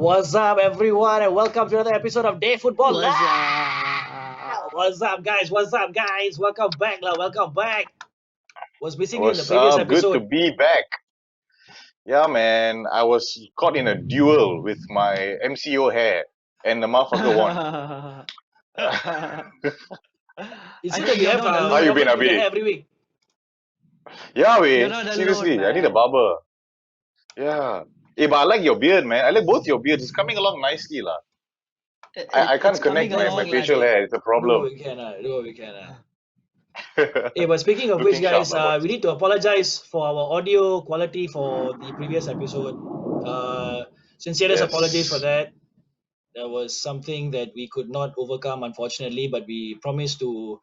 What's up, everyone, and welcome to another episode of Day Football What's Lak. up? What's up, guys? What's up, guys? Welcome back, lah. Welcome back. Was missing you in the What's previous up? Good to episode. be back. Yeah, man. I was caught in a duel with my MCO hair, and the motherfucker won. It I seems think that we you're have not How alone. you been, problem with the Abi? hair every week. Yeah, You're we not seriously. alone, I need a man. barber. Yeah. But I like your beard, man. I like both your beards. It's coming along nicely, lah. I can't It's coming connect my along, facial like hair. It's a Do what problem. we can. Do what we can. But speaking of which, Looking sharp, guys, lah, we boss. need to apologize for our audio quality for the previous episode. Sincerest apologies for Yes. that. There was something that we could not overcome, unfortunately, but we promised to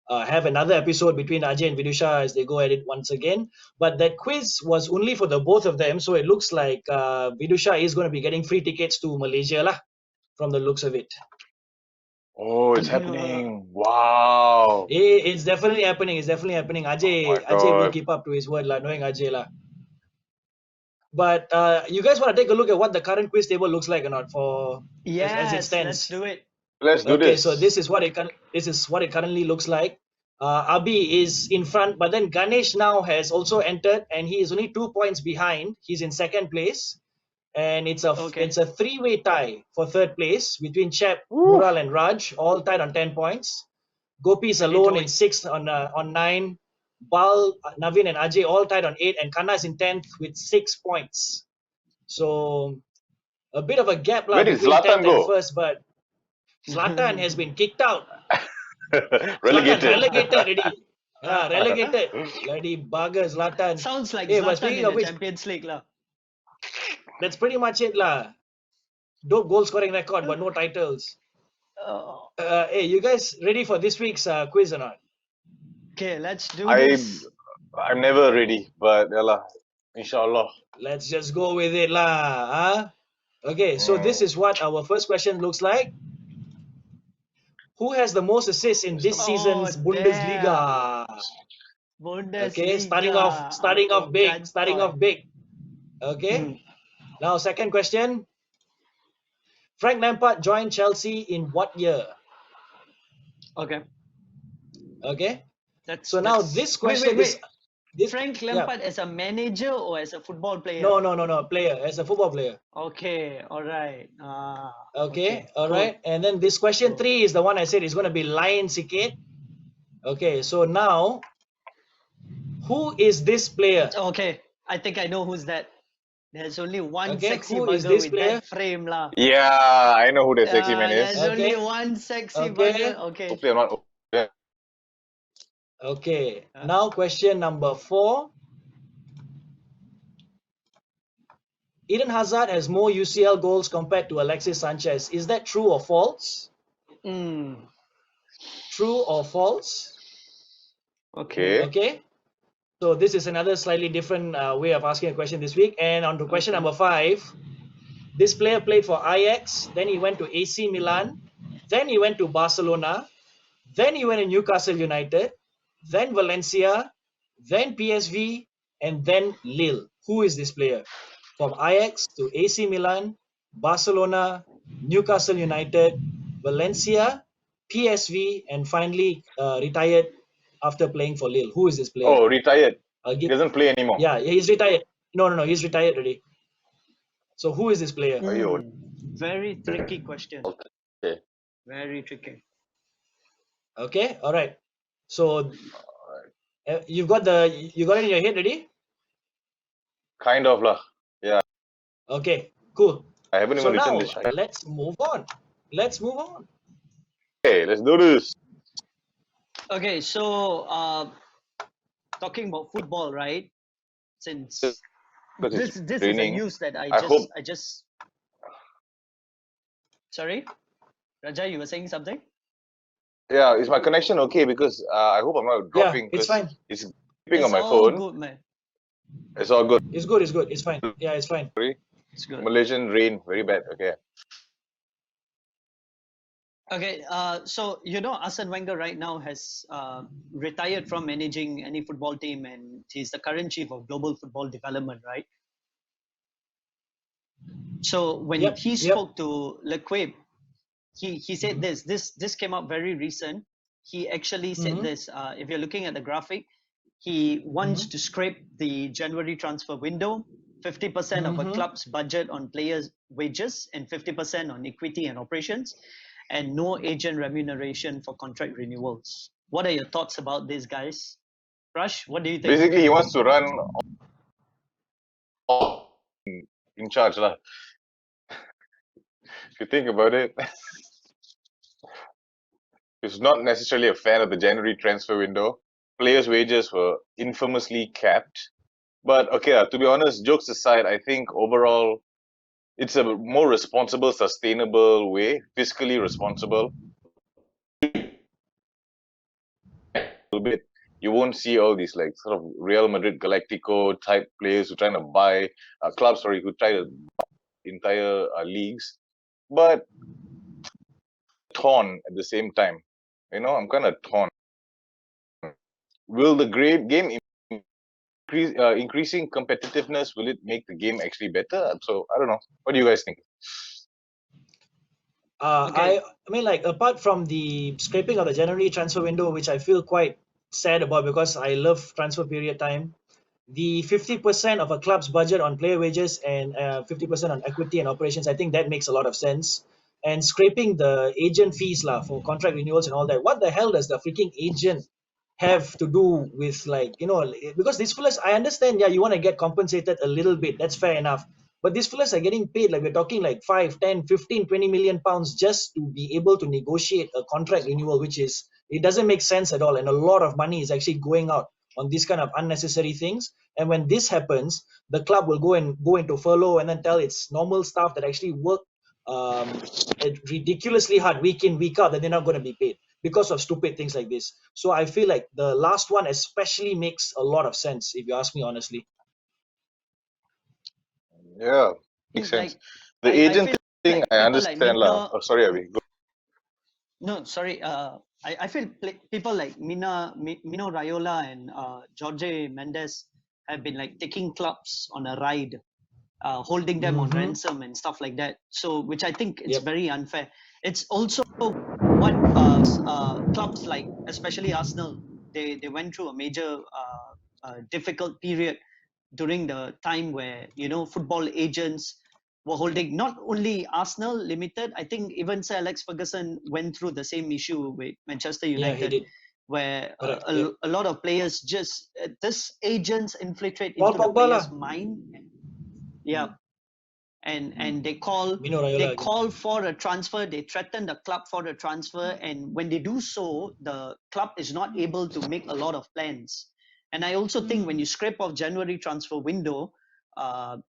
have another episode between Ajay and Vidusha as they go at it once again. But that quiz was only for the both of them, so it looks like Vidusha is going to be getting free tickets to Malaysia, lah, from the looks of it. Oh, it's happening. Wow. It's definitely happening. It's definitely happening. Oh Ajay my will God. keep up to his word, lah, knowing Ajay, lah. But you guys want to take a look at what the current quiz table looks like or not for as it yes, let's stands? do it. Let's do Okay, this. so this is what it currently looks like. Abi is in front, but then Ganesh now has also entered, and he is only 2 points behind. He's in second place, and it's Okay. a three-way tie for third place between Chep, Woo. Mural, and Raj, all tied on 10 points. Gopi is Pretty alone joint. in sixth on 9. Bal, Navin, and Ajay all tied on 8, and Kanna is in 10th with 6 points. So a bit of a gap Where did between Zlatan 10th and go? first, but Zlatan has been kicked out. Zlatan Relegated. relegated already. Relegated. Bloody bugger, Zlatan. Sounds like Hey, but Zlatan speaking in of the which, Champions League, lah. that's pretty much it, lah. Dope goal scoring record, but no titles. Oh, Hey, you guys ready for this week's quiz or not? okay, let's do I'm this. never ready, but yeah lah. Inshallah. Let's just go with it, lah. Huh? Okay, so this is what our first question looks like. Who has the most assists in this season's Oh, Bundesliga? Bundesliga. Okay, starting off big. Okay. Now, second question. Frank Lampard joined Chelsea in what year? Okay. Okay. That's, So now that's- this wait, question wait, is wait. this Frank yeah. Lampard as a manager or as a football player? No, player, as a football player. Okay, all right. Okay, all cool. right. And then this question Cool. 3 is the one I said is going to be lion sikit. Okay, so now who is this player? Okay, I think I know who's that. There's only one Okay, sexy who is bugger this with player? that frame, lah. Yeah, I know who that sexy man is. There's only Okay. one sexy Okay. bugger. Okay. Hopefully I'm not. Yeah. Okay, now question number 4. Eden Hazard has more UCL goals compared to Alexis Sanchez. Is that true or false? True or false? Okay. Okay. So this is another slightly different way of asking a question this week. And on to question number 5. This player played for Ajax, then he went to AC Milan, then he went to Barcelona, then he went to Newcastle United, then Valencia, then PSV, and then Lille. Who is this player? From Ajax to AC Milan, Barcelona, Newcastle United, Valencia, PSV, and finally retired after playing for Lille. Who is this player? Oh, retired. I'll He give, doesn't play anymore. yeah, he's retired. No, he's retired already. So who is this player? Aiyo. Very tricky question. Okay. Very tricky. Okay, all right. So you got it in your head already? Kind of lah. Yeah. Okay, cool. I haven't So even written now this. let's move on. Okay, let's do this. Okay, so talking about football, right? Since Because this it's is a raining. news that I hope- just. Sorry, Raja, you were saying something? Yeah, is my connection okay? Because I hope I'm not Yeah, dropping. it's 'cause fine. It's beeping on my all phone. good, man. It's all good. It's good. It's fine. Yeah, it's fine. It's good. Malaysian rain, very bad. Okay. Okay, so Arsene Wenger right now has retired from managing any football team, and he's the current chief of global football development, right? So when Yep, he yep. spoke to Lequib, he said this came up very recent. He actually said Mm-hmm. this. If you're looking at the graphic, he wants Mm-hmm. to scrape the January transfer window, 50% of a Mm-hmm. club's budget on players' wages and 50% on equity and operations, and no agent remuneration for contract renewals. What are your thoughts about this, guys? Rush, what do you think? Basically, he wants to run all in charge, lah. If you think about it, he's not necessarily a fan of the January transfer window. Players' wages were infamously capped. But okay, to be honest, jokes aside, I think overall it's a more responsible, sustainable way, fiscally responsible. A little bit, you won't see all these like sort of Real Madrid Galactico type players who trying to buy clubs, sorry, who try to buy entire leagues. But torn at the same time. I'm kind of torn. Will the game increasing competitiveness, will it make the game actually better? So I don't know. What do you guys think? Okay. I mean, like, apart from the scraping of the January transfer window, which I feel quite sad about because I love transfer period time, the 50% of a club's budget on player wages and 50% on equity and operations, I think that makes a lot of sense. And scraping the agent fees lah for contract renewals and all that. What the hell does the freaking agent have to do with, like, because these fellas, I understand, yeah, you want to get compensated a little bit, that's fair enough, but these fellas are getting paid, like, we're talking like 5, 10, 15, 20 million pounds just to be able to negotiate a contract renewal, which is, it doesn't make sense at all, and a lot of money is actually going out on these kind of unnecessary things. And when this happens, the club will go into furlough and then tell its normal staff that actually work um, ridiculously hard week in week out that they're not going to be paid because of stupid things like this. So I feel like the last one especially makes a lot of sense, if you ask me honestly. Yeah, makes sense. Like, The I agent feel thing, like I people like understand lah. Mina. Oh, sorry, Avi. Go. No, sorry. I feel people like Mino Raiola and Jorge Mendes have been like taking clubs on a ride, holding them on Mm-hmm. ransom and stuff like that. So, which I think it's Yep. very unfair. It's also what clubs like, especially Arsenal, they went through a major difficult period during the time where football agents were holding not only Arsenal Limited. I think even Sir Alex Ferguson went through the same issue with Manchester Yeah, he United, did. where Correct. Yep. a lot of players just this agents infiltrate Paul into the Pogba lah. player's mind. Yeah, and they call Mino Raiola again. for a transfer. They threaten the club for a transfer, and when they do so, the club is not able to make a lot of plans. And I also think when you scrape off January transfer window,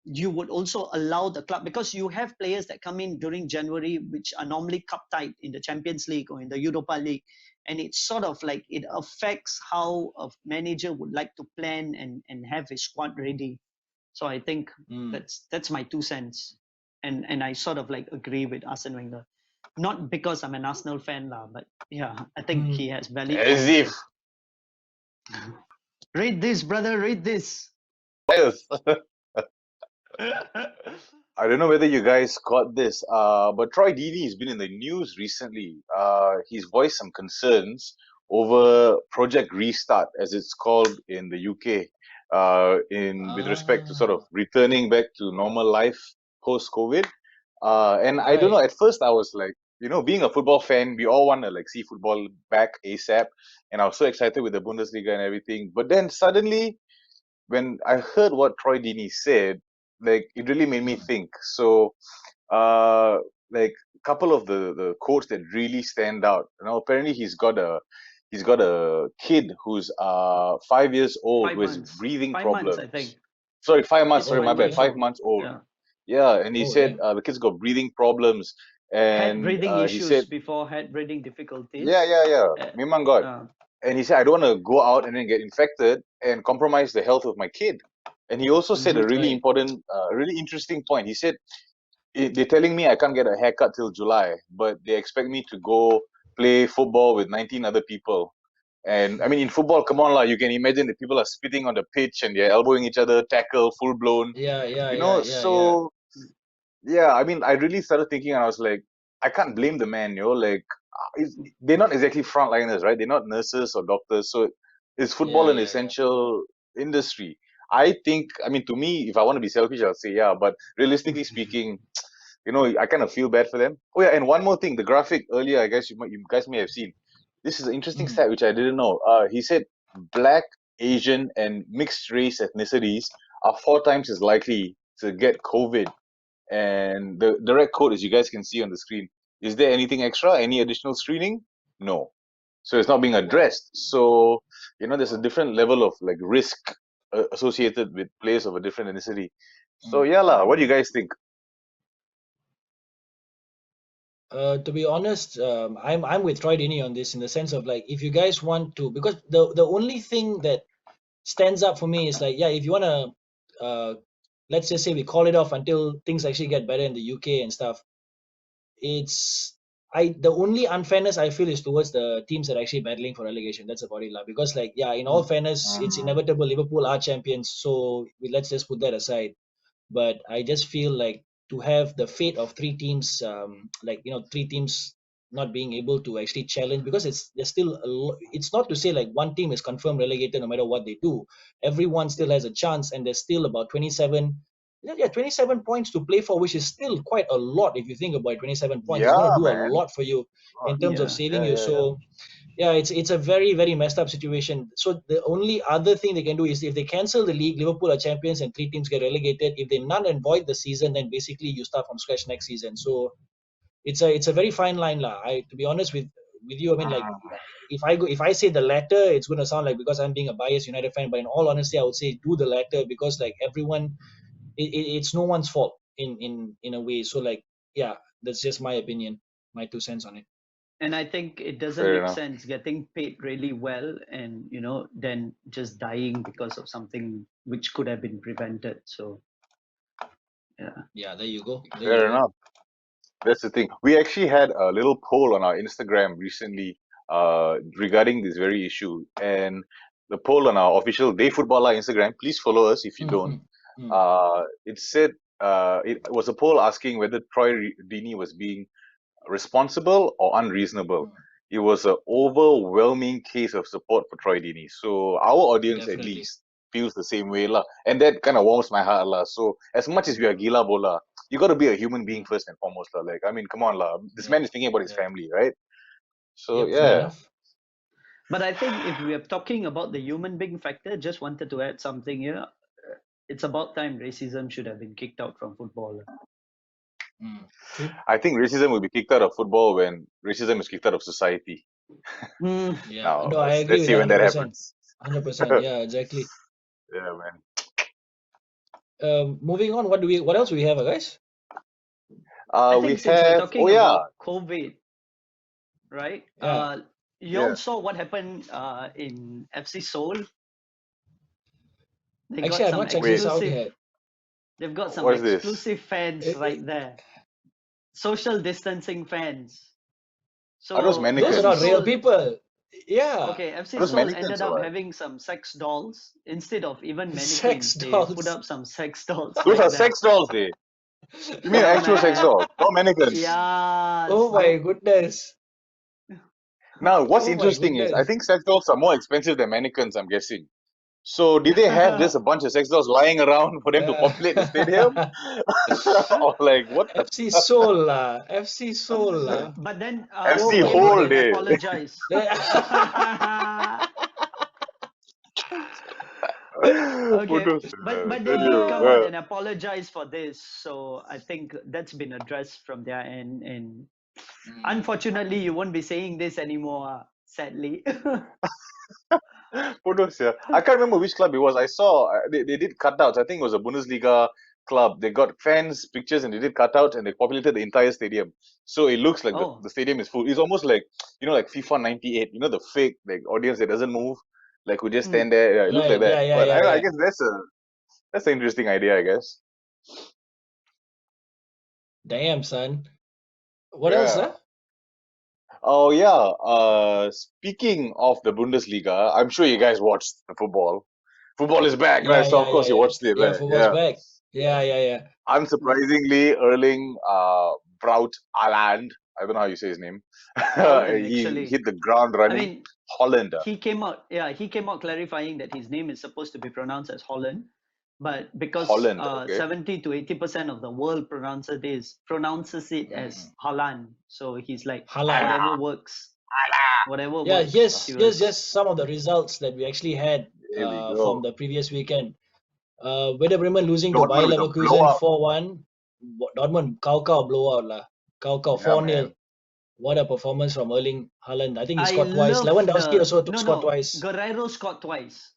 you would also allow the club, because you have players that come in during January which are normally cup tied in the Champions League or in the Europa League, and it's sort of like it affects how a manager would like to plan and have his squad ready. So I think that's my 2 cents, and I sort of like agree with Arsene Wenger, not because I'm an Arsenal fan lah, but yeah, I think he has valid As points. if. Read this, brother. Read this. Yes. I don't know whether you guys caught this, but Troy Deeney has been in the news recently. He's voiced some concerns over Project Restart, as it's called in the UK, in with respect to sort of returning back to normal life post-COVID. And I don't know, Right. at first I was like, being a football fan, we all want to like see football back ASAP, and I was so excited with the Bundesliga and everything. But then suddenly, when I heard what Troy Deeney said, like it really made me think. So, like a couple of the quotes that really stand out. Apparently he's got a kid who's 5 years old who has 5 months. breathing 5 months, I think. problems. Sorry, 5 months. It's Sorry, my 5 bad. months Five old. months old. Yeah. Yeah, and he Oh, said damn. the kid's got breathing problems, Had and breathing he issues said, before, had breathing difficulties. yeah, Mimang God. Uh, And he said, I don't want to go out and then get infected and compromise the health of my kid. And he also said a really Right. important, really interesting point. He said, they're telling me I can't get a haircut till July, but they expect me to go play football with 19 other people. And I mean, in football, come on, lah, you can imagine that people are spitting on the pitch and they're elbowing each other, tackle, full blown. Yeah, yeah, yeah, yeah, yeah. So yeah, I mean, I really started thinking, and I was like, I can't blame the man, like, they're not exactly frontliners, right? They're not nurses or doctors, so is football an Yeah. essential industry? I think, I mean, to me, if I want to be selfish, I'll say yeah, but realistically speaking, I kind of feel bad for them. Oh yeah, and one more thing, the graphic earlier, I guess you guys may have seen. This is an interesting Mm. stat which I didn't know. He said Black, Asian, and mixed race ethnicities are 4 times as likely to get COVID. And the direct quote, as you guys can see on the screen, is there anything extra? Any additional screening? No. So it's not being Wow. addressed. So, there's a different level of like risk associated with players of a different ethnicity. So Mm. yeah, lah. What do you guys think? To be honest, I'm with Troy Deeney on this in the sense of like if you guys want to, because the only thing that stands up for me is like, yeah, if you wanna let's just say we call it off until things actually get better in the UK and stuff. It's the only unfairness I feel is towards the teams that are actually battling for relegation. That's about it, lah. Because like, yeah, in all fairness, it's Mm, inevitable. Liverpool are champions, so let's just put that aside. But I just feel like to have the fate of three teams, like three teams not being able to actually challenge, because there's still it's not to say like one team is confirmed relegated no matter what they do. Everyone still has a chance, and there's still about 27. Yeah, 27 points to play for, which is still quite a lot if you think about it. 27 points is going yeah, to do a man. lot for you Oh, in terms of Yeah. saving yeah, you. yeah, yeah. So yeah, it's a very very messed up situation. So the only other thing they can do is if they cancel the league, Liverpool are champions and three teams get relegated. If they null and void the season, then basically you start from scratch next season. So it's a very fine line, lah. To be honest with you, I mean, like, Mm, if I say the latter, it's going to sound like because I'm being a biased United fan, but in all honesty, I would say do the latter, because like everyone, it's no one's fault in a way. So like, yeah, that's just my opinion, my 2 cents on it. And I think it doesn't fair make enough. sense getting paid really well and then just dying because of something which could have been prevented. So yeah. Yeah, there you go, there you Fair go. enough. That's the thing. We actually had a little poll on our Instagram recently regarding this very issue. And the poll on our official Day Footballer Instagram, please follow us if you don't. Mm, mm, It said it was a poll asking whether Deeney was being responsible or unreasonable. mm. It was an overwhelming case of support for Troy Deeney. So our audience at Definitely. least feels the same way, lah. And that kind of warms my heart, lah. So as much as we are gila bola, you got to be a human being Mm, first and foremost, lah. Like, I mean, come on, lah. This yeah, man is thinking about his yeah. family, right? So Yep, fair yeah, enough. But I think if we are talking about the human being factor, just wanted to add something here. It's about time racism should have been kicked out from football. True. I think racism will be kicked out of football when racism is kicked out of society. Hmm. Yeah, Now no, I agree let's with see that when that 100%. happens. 100%. Yeah, exactly. Yeah, man. Moving on, what else do we have, guys? I We think since we're have. Oh talking yeah, about COVID, right? Yeah. You all yeah. saw what happened in FC Seoul. They got Actually, I've some not checked this Wait, out exclusive. yet. They've got some what's this? exclusive fans Eh, right there. Social distancing fans. Are those So those are FC not mannequins? real Seoul, people. Yeah. okay, Are FC those Seoul mannequins ended or up what? having some sex dolls instead of even Sex mannequins. They put dolls. up some sex dolls Those right are there. sex dolls, eh? You mean Yeah, actual sex man. dolls, not mannequins? Yes. Oh my goodness. Now, what's Oh my interesting is I goodness. think sex dolls are more expensive than mannequins, I'm guessing. So, did they have just a bunch of sex dolls lying around for them to Uh, populate the stadium? Or like, what the FC Seoul lah. FC Seoul lah. But then FC Oh my came out whole and goodness. day? apologized. Okay, Bodoh but sia. they did Aduh, come out and apologize for this, so I think that's been addressed from their end. And unfortunately, you won't be saying this anymore, sadly. bodoh sia. I can't remember which club it was. I saw they did cutouts. I think it was a Bundesliga club. They got fans pictures and they did cutouts and they populated the entire stadium. So it looks like Oh, the stadium is full. It's almost like like FIFA 98. The fake like audience that doesn't move, like who just mm. stand there. Yeah, it looks like Right. that. Yeah. Yeah. But Yeah. I Yeah. guess that's an interesting idea. I guess. Damn, son. What else, Yeah. huh? Oh yeah. Speaking of the Bundesliga, I'm sure you guys watched the football. Football is back, right? Yeah. So Yeah. of Yeah. course you Yeah. watched it, Yeah. right? Football's Yeah. back. Yeah. Unsurprisingly, Erling Braut Haaland. I don't know how you say his name. Holland, He actually. hit the ground I running. mean, Holland. he came out clarifying that his name is supposed to be pronounced as Holland, but because Holland. Okay. 70 to 80% of the world pronounces it as Haaland, so he's like, Haaland. whatever works. Yeah, here's he here's was- just some of the results that we actually had There we from go. the previous weekend. Werder Bremen losing to Dortmund Bayer with a Leverkusen blowout. 4-1. Dortmund Kau blowout lah. Kau Yeah, 4-0. man. What a performance from Erling Haaland. I think he I scored twice. love Lewandowski also scored twice. Guerrero scored twice.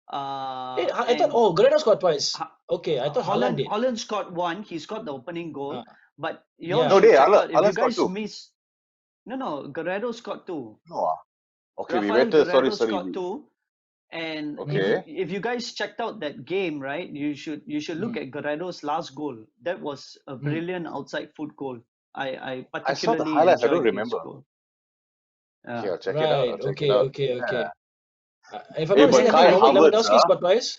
I thought, And Guerrero scored twice. Ha- Okay, I thought Haaland did. Holland scored one. He scored the opening goal. Ah, But yeah. y'all No, should they check out. If you Haaland scored guys too. miss, no, Guerrero scored two. No. Okay, we Rafael better. Guerrero Sorry. scored two. And Okay. if you guys checked out that game, right, you should look Mm. at Guerrero's last goal. That was a brilliant outside foot goal. I I saw the particularly highlights. I don't enjoyed his remember. goal. Okay, I'll check it out. Right. I'll check it out. Okay. If I'm Hey, not but mistaken, I Kai think Robert Havertz, Lewandowski scored twice.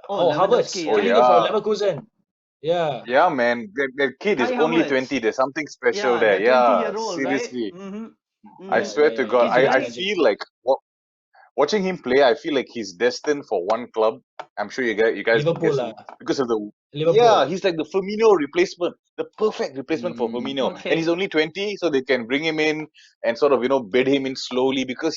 Oh, Havertz. Lewandowski, Oh, Really yeah. good for yeah. Leverkusen. Yeah. Yeah, man. That kid is Kai only Havertz. 20. There's something special Yeah, there. the Yeah, 20-year-old, right? seriously. Mm-hmm. I swear to God, He's I very- feel like watching him play, I feel like he's destined for one club. I'm sure you guys can Liverpool guess lah. who, because of the Liverpool. yeah, he's like the Firmino replacement, the perfect replacement for Firmino. Okay. And he's only 20, so they can bring him in and sort of bed him in slowly because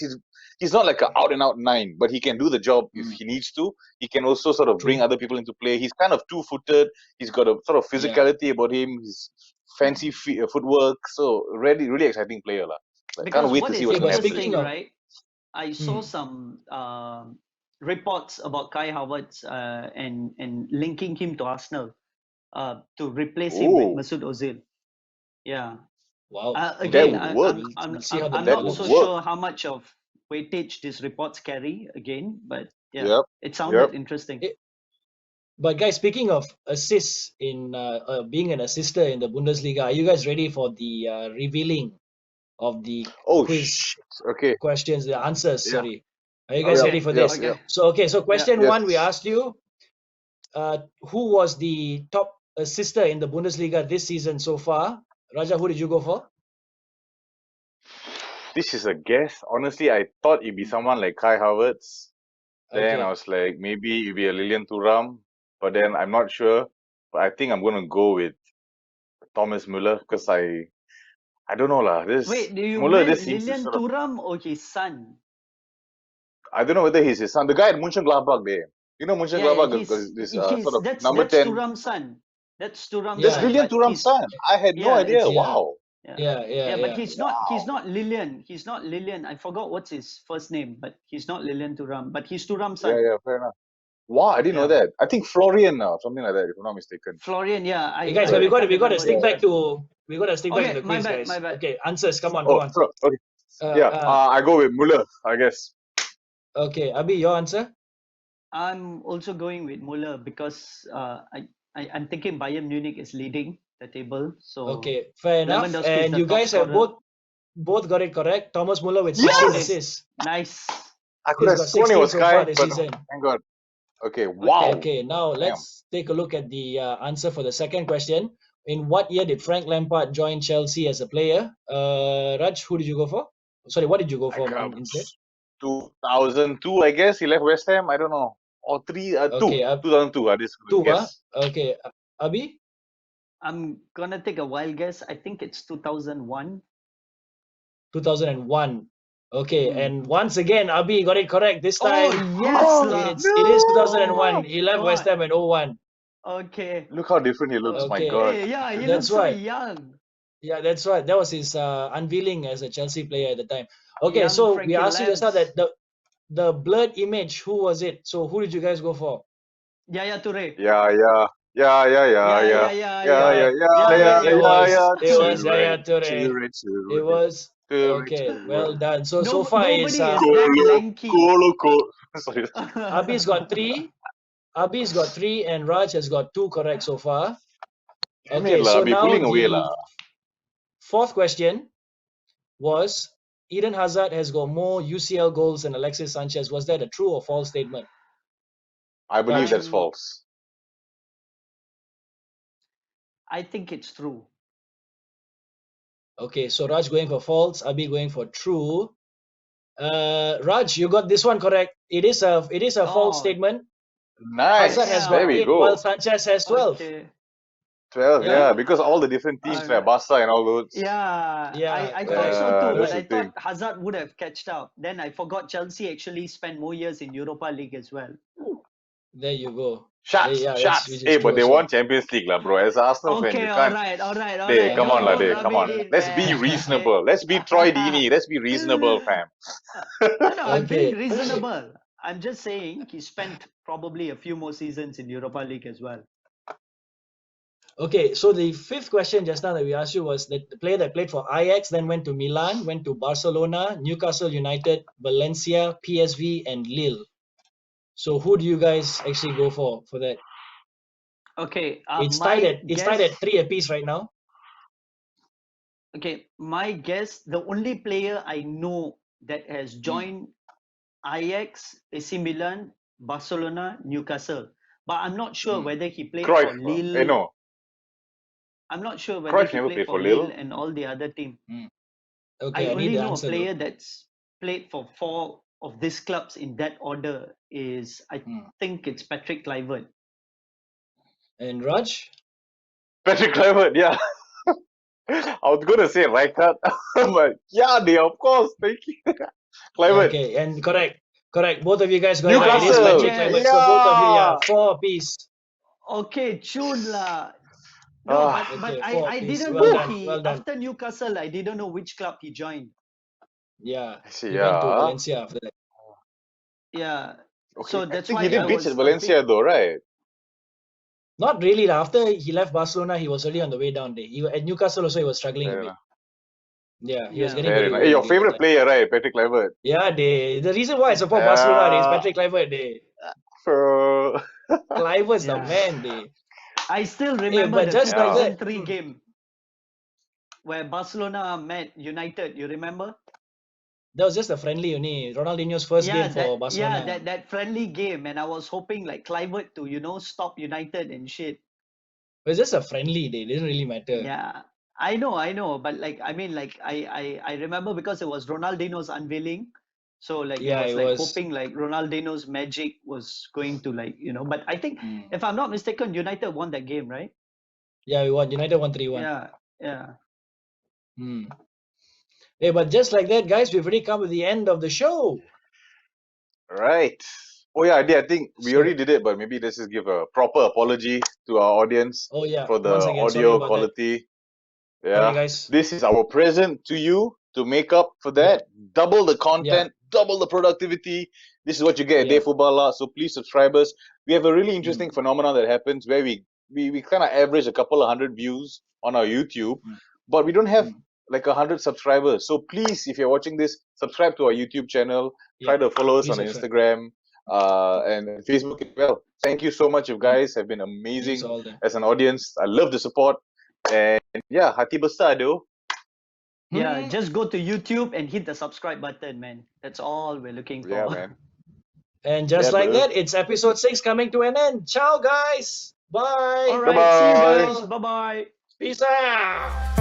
he's not like an out and out 9, but he can do the job if he needs to. He can also sort of bring True. other people into play. He's kind of two-footed. He's got a sort of physicality about him. He's fancy footwork. So really, really exciting player lah. Like, can't Because wait what to is see what's going to happen. interesting, Speaking of- right? I saw some reports about Kai Havertz and linking him to Arsenal to replace him with Ooh. Mesut Ozil. Yeah. Wow. Again, That would work. I'm See how the not develops. so That would sure how much of weightage these reports carry again, but yeah, Yep. it sounded Yep. interesting. But guys, speaking of assists in being an assister in the Bundesliga, are you guys ready for the revealing of the Oh, quiz shit. Okay. questions, the answers? Yeah. Sorry, are you guys yeah, ready for yeah, this? yeah. So question Yes. 1, we asked you, who was the top assister in the Bundesliga this season so far? Raja, who did you go for? This is a guess. Honestly, I thought it'd be someone like Kai Havertz. Then Okay. I was like, maybe it'd be a Lilian Thuram. But then I'm not sure. But I think I'm gonna go with Thomas Müller because I don't know lah. This Wait, do you Müller mean just seems to Lilian sort of, Thuram or his son? I don't know whether he's his son. The guy at Mönchengladbach there. You know Mönchengladbach Yeah, because this he's sort of that's number 10. Thuram's son. That's Thuram's That's Yeah. son. Lilian but Thuram's he's- son. I had no yeah, idea. it's- Wow. Yeah. but he's not Lilian. He's not Lilian. I forgot what's his first name, but he's not Lilian Thuram. But he's Thuram's son. Yeah, fair enough. Wow, I didn't know that. I think Florian or something like that, if I'm not mistaken. Florian, yeah. Hey guys, but we got to stick back to Okay, the my quiz, bad, guys. my bad. Okay, answers. Come on. Okay. I go with Müller, I guess. Okay, Abi, your answer? I'm also going with Muller because I'm thinking Bayern Munich is leading the table. So Okay, fair enough. Lewandowski is And the you top guys have scorer. both got it correct. Thomas Muller with Yes! 16 assists. Nice. I could He's have got sworn it 16 was so Kai, far this but season. thank God. Okay, wow. Okay, now let's take a look at the answer for the second question. In what year did Frank Lampard join Chelsea as a player? Raj, who did you go for? Sorry, what did you go for instead? 2002, I guess. He left West Ham. I don't know. Or 2002. I just Two, guess. Okay, Abi? I'm gonna take a wild guess. I think it's 2001. 2001. Okay, and once again, Abi got it correct this Oh time. yes, It is 2001. He left God. West Ham in 01. Okay. Look how different he looks. My Okay. God. Hey, yeah, he That's looks so why. young. Yeah, that's right. That was his unveiling as a Chelsea player at the time. Okay, Young so Frankie we asked you just now Lance. that the blurred image, who was it? So who did you guys go for? Yaya Toure. Yeah. It was Yaya Toure. It was okay. Well done. So far is nobody is that lanky. Sorry. Abi's got 3. Abi's got 3, and Raj has got 2 correct so far. Damn Okay, it lah, so be now pulling away the lah. fourth question was Eden Hazard has got more UCL goals than Alexis Sanchez. Was that a true or false statement? I believe Raj? that's false. I think it's true. Okay, so Raj going for false, Abi going for true. Raj, you got this one correct. It is a false Oh, statement. Nice. Hazard has yeah. got There we 8 while go. Sanchez has 12. Okay. 12, Yeah. yeah, because all the different teams, Alright. like Barca and all those. Yeah, Yeah, I thought so correct, too, That's but the I thing. thought Hazard would have catched up. Then I forgot Chelsea actually spent more years in Europa League as well. There you go. Shots, Yeah, that's shots. which is Hey, true but they also. won Champions League, lah, bro. As an Arsenal fan, Okay, you all can't. right. Hey, come No, on, lah, no, day, no, come on. Rub it Let's in, be man. reasonable. Let's be Troy Deeney. Let's be reasonable, fam. No, I'm being Okay. reasonable. I'm just saying he spent probably a few more seasons in Europa League as well. Okay, so the fifth question just now that we asked you was that the player that played for Ajax, then went to Milan, went to Barcelona, Newcastle United, Valencia, PSV, and Lille. So who do you guys actually go for that? Okay, It's my tied at guess. 3 apiece right now. Okay, my guess. The only player I know that has joined Ajax, AC Milan, Barcelona, Newcastle, but I'm not sure whether he played Cruyff. for Lille. No. I'm not sure whether Cruyff he never played played for for Lille Lille. and all the other team. Okay, I I need only the know a answer player though. that's played for 4 of these clubs in that order is I think it's Patrick Kluivert. And Raj? Patrick Kluivert, yeah. I was going to say Rijkaard, but yeah, they, of course. Thank you. Kluivert. Okay, and correct. Both of you guys got it right. It is Newcastle. Patrick Yes. Kluivert. So both of you, Yeah. 4 apiece. Okay, tune lah. No, Ah, but Okay, 4 I apiece. didn't Well know done. he Well done. after Newcastle I didn't know which club he joined. Yeah, I see, he went to yeah. Valencia after that. Yeah. Okay. So I that's think why he did I bits was at a Valencia, bit, though, right? Not really. After he left Barcelona, he was already on the way down there. At Newcastle also, he was struggling a Fair bit. enough. Yeah, he was Yeah. getting Fair very enough. old Hey, your already at that favorite time. player, right? Patrick Kluivert. Yeah, the reason why I support Barcelona is Patrick Kluivert. So, Kluivert's the Yeah. man. I still remember but the just like that, 2003 game where Barcelona met United. You remember? that was just a friendly only. Ronaldinho's first game for Barcelona. that friendly game, and I was hoping like Kluivert to stop United and shit. It was just a friendly. They didn't really matter. Yeah, I know, but like I mean, like I remember because it was Ronaldinho's unveiling, so like Yeah, it was it like was. hoping like Ronaldinho's magic was going to but I think if I'm not mistaken, United won that game, right? Yeah, we won. United won 3-1. Yeah. Hey, but just like that, guys, we've already come to the end of the show. right. Oh, yeah, I think we So- already did it, but maybe let's just give a proper apology to our audience Oh yeah, for the once again, sorry audio about that. quality. Sorry, Yeah. guys. This is our present to you to make up for that. Double the content, double the productivity. This is what you get at Yeah. Day Football Lak. So please subscribe us. We have a really interesting phenomenon that happens where we kind of average a couple of 100 views on our YouTube, but we don't have like 100 subscribers. So please, if you're watching this, subscribe to our YouTube channel. Try to follow us Please on subscribe. Instagram and Facebook as well. Thank you so much. You guys have been amazing Thanks all the- as an audience. I love the support. And yeah, hati besar though. Yeah, just go to YouTube and hit the subscribe button, man. That's all we're looking for. Yeah, man. And just Yeah, like bro. that, it's episode 6 coming to an end. Ciao, guys. Bye. All right, see you Bye-bye. guys. Bye bye. Peace out.